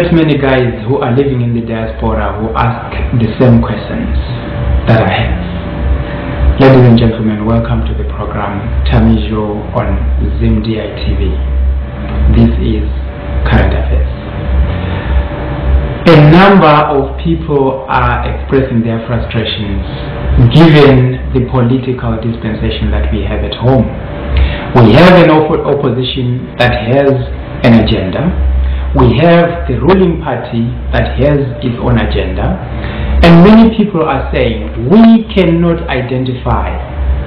met many guys who are living in the diaspora who ask the same questions that I have. Ladies and gentlemen, welcome to the program Tamijo on ZimDI TV. This is Current Affairs. A number of people are expressing their frustrations given the political dispensation that we have at home. We have an opposition that has an agenda. We have the ruling party that has its own agenda. And many people are saying we cannot identify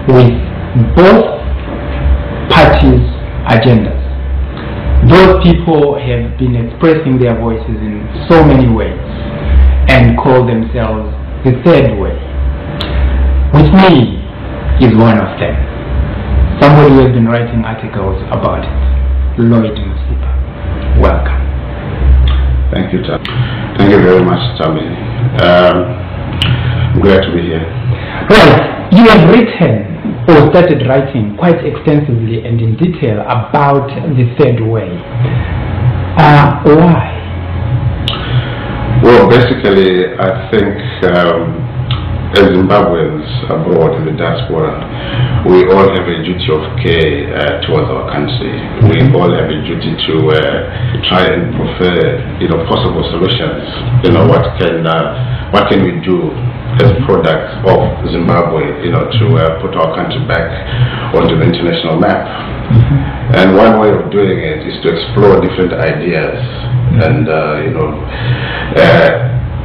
with both parties' agendas. Those people have been expressing their voices in so many ways and call themselves the third way. With me is one of them. Somebody who has been writing articles about it. Lloyd Msipa. Welcome. Thank you, Tom. Thank you very much, Tommy. I'm glad to be here. Right. You have written or started writing quite extensively and in detail about the third way. Why? Well, basically, I think as Zimbabweans abroad in the diaspora, we all have a duty of care towards our country. We all have a duty to try and prefer, possible solutions. What can we do as products of Zimbabwe, to put our country back onto the international map. And one way of doing it is to explore different ideas and,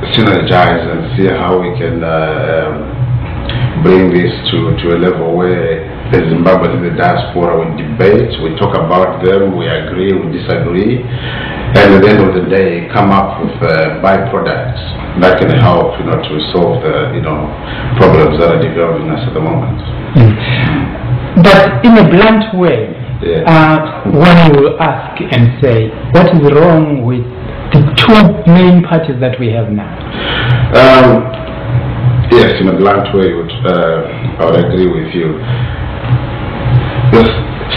synergize and see how we can bring this to a level where the Zimbabweans in the diaspora we debate, we talk about them, we agree, we disagree, and at the end of the day come up with byproducts that can help to solve the problems that are developing us at the moment. But in a blunt way, one will ask and say, what is wrong with the two main parties that we have now? Yes, in a blunt way, I would agree with you. The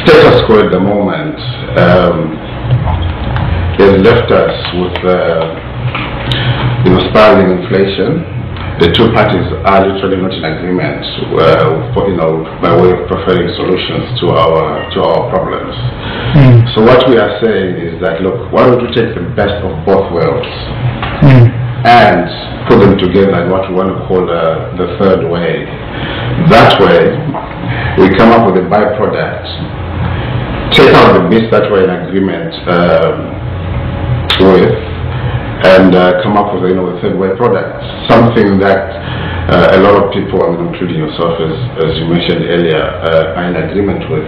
status quo at the moment has left us with spiraling inflation. The two parties are literally not in agreement, by way of preferring solutions to our problems. So what we are saying is that, look, why don't we take the best of both worlds and put them together in what we want to call the third way. That way, we come up with a byproduct, take out the bits that we're in agreement with, and come up with a third way product, something that a lot of people, including yourself, as you mentioned earlier, are in agreement with.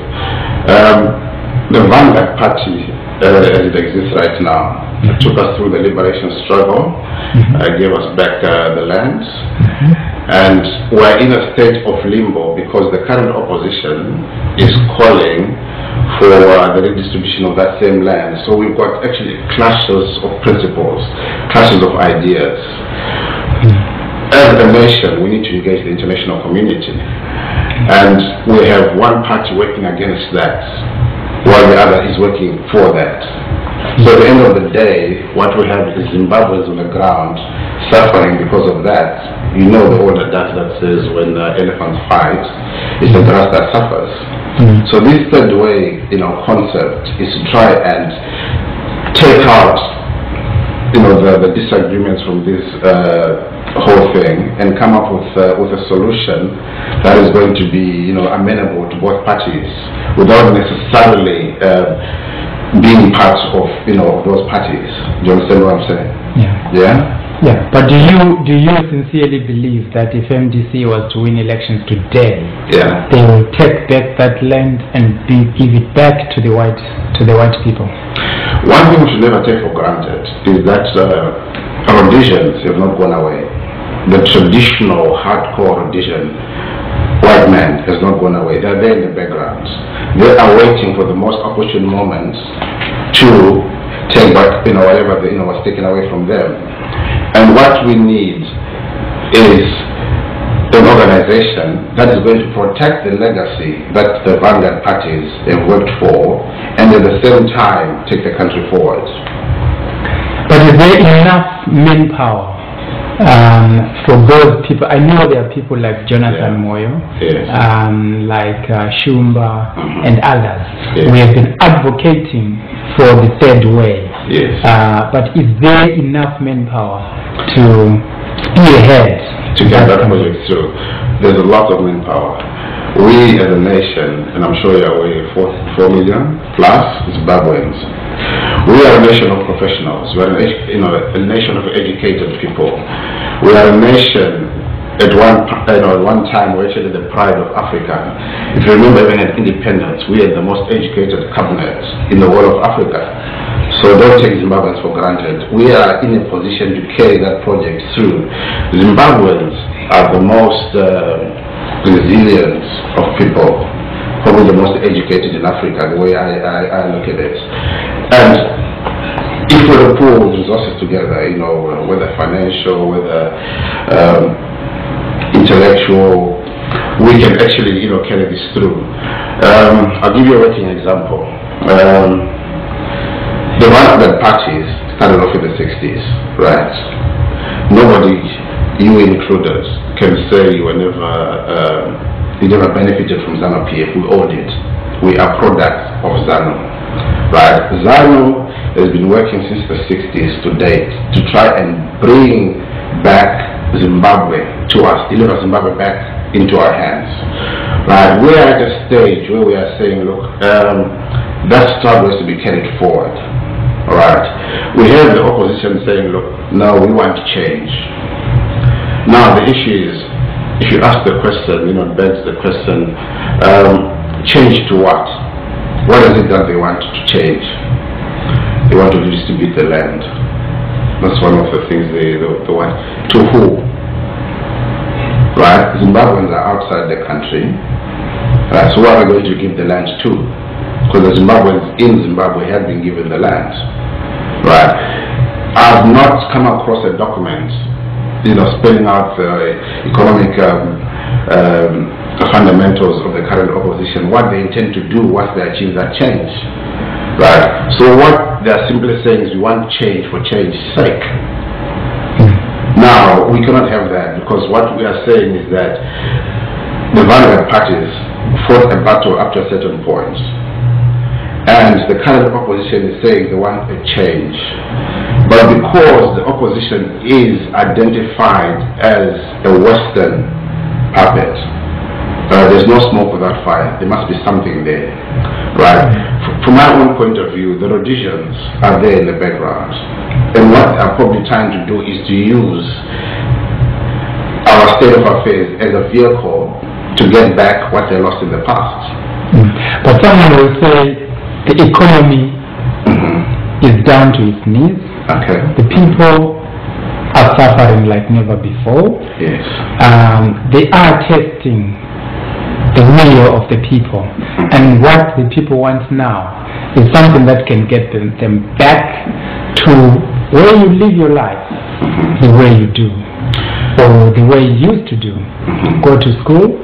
The Vanguard Party, as it exists right now, took us through the liberation struggle, gave us back the land, and we're in a state of limbo because the current opposition is calling for the redistribution of that same land. So we've got actually clashes of principles, clashes of ideas. As a nation, we need to engage the international community, and we have one party working against that, while the other is working for that. So at the end of the day, what we have is Zimbabweans on the ground suffering because of that. The old adage that says when elephants fight, it's the grass that suffers. So this third way, concept is to try and take out, the disagreements from this whole thing and come up with a solution that is going to be, amenable to both parties without necessarily being part of, those parties. Do you understand what I'm saying? Yeah. But do you sincerely believe that if MDC was to win elections today, they will take back that land and give it back to the white people? One thing we should never take for granted is that our auditions have not gone away. The traditional hardcore audition, white man, has not gone away. They're there in the background. They are waiting for the most opportune moment to take back, whatever was taken away from them. And what we need is an organization that is going to protect the legacy that the Vanguard parties have worked for, and at the same time take the country forward. But is there enough manpower for those people? I know there are people like Jonathan Moyo, like Shumba and others. We have been advocating for the third way. But is there enough manpower to spearhead to get that project through? There's a lot of manpower. We as a nation, and I'm sure you're aware, 4 million plus Zimbabweans. We are a nation of professionals. We are a nation of educated people. We are a nation. At one time, we're actually the pride of Africa. If you remember, even at independence, we had the most educated cabinet in the whole of Africa. So don't take Zimbabweans for granted. We are in a position to carry that project through. Zimbabweans are the most resilient of people, probably the most educated in Africa, the way I look at it. And if we pool resources together, whether financial, whether intellectual, we can actually, carry this through. I'll give you a working example. The Zimbabwean parties started off in the 60s, right? Nobody, you included, can say you never benefited from ZANU-PF. We own it. We are products of ZANU, right? ZANU has been working since the 60s to date to try and bring back Zimbabwe to us, deliver Zimbabwe back into our hands. Right? We are at a stage where we are saying, look, that struggle has to be carried forward. Alright? We have the opposition saying, look, no, we want change. Now the issue is, if you ask the question, it begs the question, change to what? What is it that they want to change? They want to distribute the land. That's one of the things they want. To who? Right? Zimbabweans are outside the country. Right? So who are we going to give the land to? Because the Zimbabweans in Zimbabwe have been given the land. Right? I have not come across a document, spelling out the economic fundamentals of the current opposition, what they intend to do once they achieve that change. Right? So what they are simply saying is we want change for change's sake. Now, we cannot have that, because what we are saying is that the Zimbabwean parties fought a battle up to a certain point. And the current opposition is saying they want a change. But because the opposition is identified as a Western puppet, there's no smoke without fire. There must be something there. Right? From my own point of view, the Rhodesians are there in the background. And what I'm probably trying to do is to use our state of affairs as a vehicle to get back what they lost in the past. But someone will say the economy is down to its knees. Okay. The people are suffering like never before. Yes. They are testing the will of the people, and what the people want now is something that can get them back to where you live your life, the way you do, or the way you used to do. Go to school,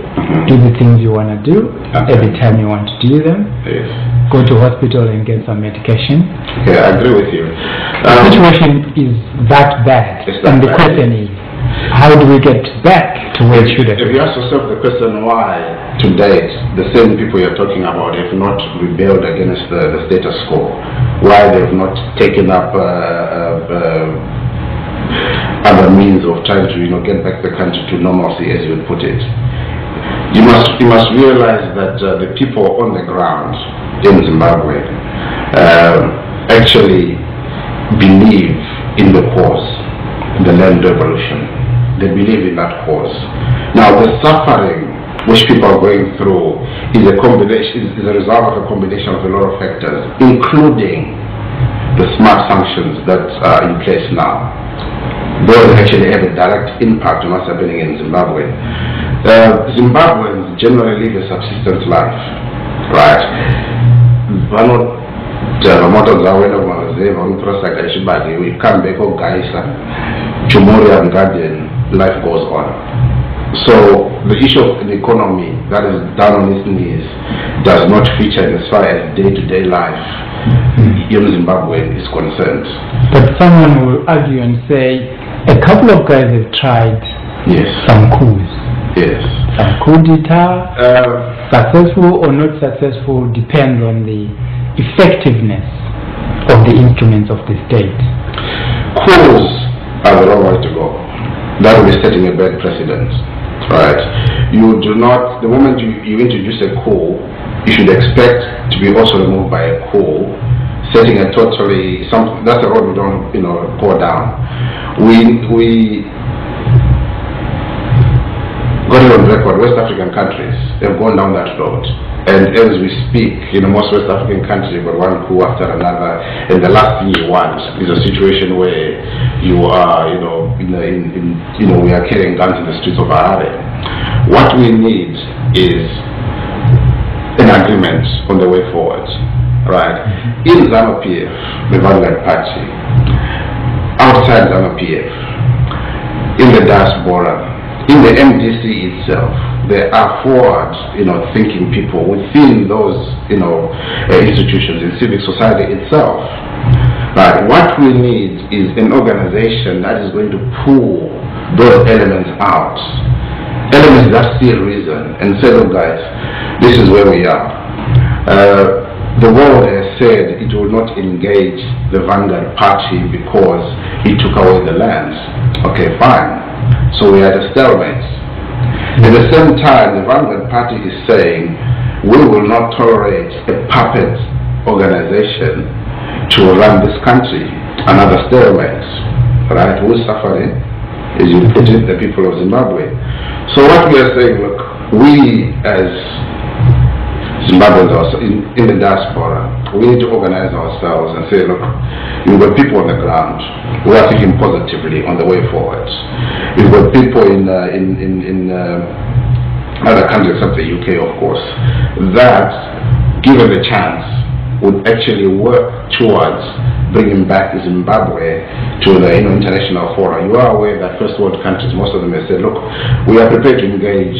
do the things you want to do at the time you want to do them. Yes. Go to hospital and get some medication. Yeah, I agree with you. The situation is that bad, and the question is, how do we get back to where it should have been? If you ask yourself the question why, to date, the same people you're talking about have not rebelled against the status quo, why they've not taken up other means of trying to get back the country to normalcy, as you would put it. You must realize that the people on the ground in Zimbabwe actually believe in the cause, the land revolution. They believe in that cause. Now, the suffering which people are going through is a result of a combination of a lot of factors, including the smart sanctions that are in place now. Those actually have a direct impact on what's happening in Zimbabwe. Zimbabweans generally live a subsistence life, right? We come back to Gaisa, Chumorian Garden, life goes on. So the issue of an economy that is down on its knees does not feature as far as day-to-day life young Zimbabwean is concerned. But someone will argue and say, a couple of guys have tried some coups. Yes. Some coup d'etat, successful or not successful, depends on the effectiveness of the instruments of the state. Coups are the wrong way to go. That will be setting a bad precedent. Right? You do not, the moment you introduce a coup, you should expect to be also removed by a coup, setting a totally, that's a road we don't, go down. We got it on record, West African countries have gone down that road. And as we speak, most West African countries have got one coup after another. And the last thing you want is a situation where you are, we are carrying guns in the streets of Harare. What we need is an agreement on the way forward, right? In ZANU-PF, the Vanguard Party, outside ZANU-PF, in the diaspora, in the MDC itself, there are forward, thinking people within those, institutions in civic society itself. Right? What we need is an organization that is going to pull those elements out, elements that still reason, and say, look, guys, this is where we are. The world has said it will not engage the Vanguard Party because it took away the lands. Okay, fine. So we are at a stalemate. At the same time, the Vanguard Party is saying we will not tolerate a puppet organization to run this country. Another stalemate. Right? Who's suffering? As you put it, the people of Zimbabwe. So what we are saying, look, we as Zimbabweans also in the diaspora, we need to organize ourselves and say, look, you've got people on the ground who are thinking positively on the way forward. You've got people in other countries except the UK, of course, that, given the chance, would actually work towards bringing back Zimbabwe to the international fora. You are aware that first world countries, most of them have said, look, we are prepared to engage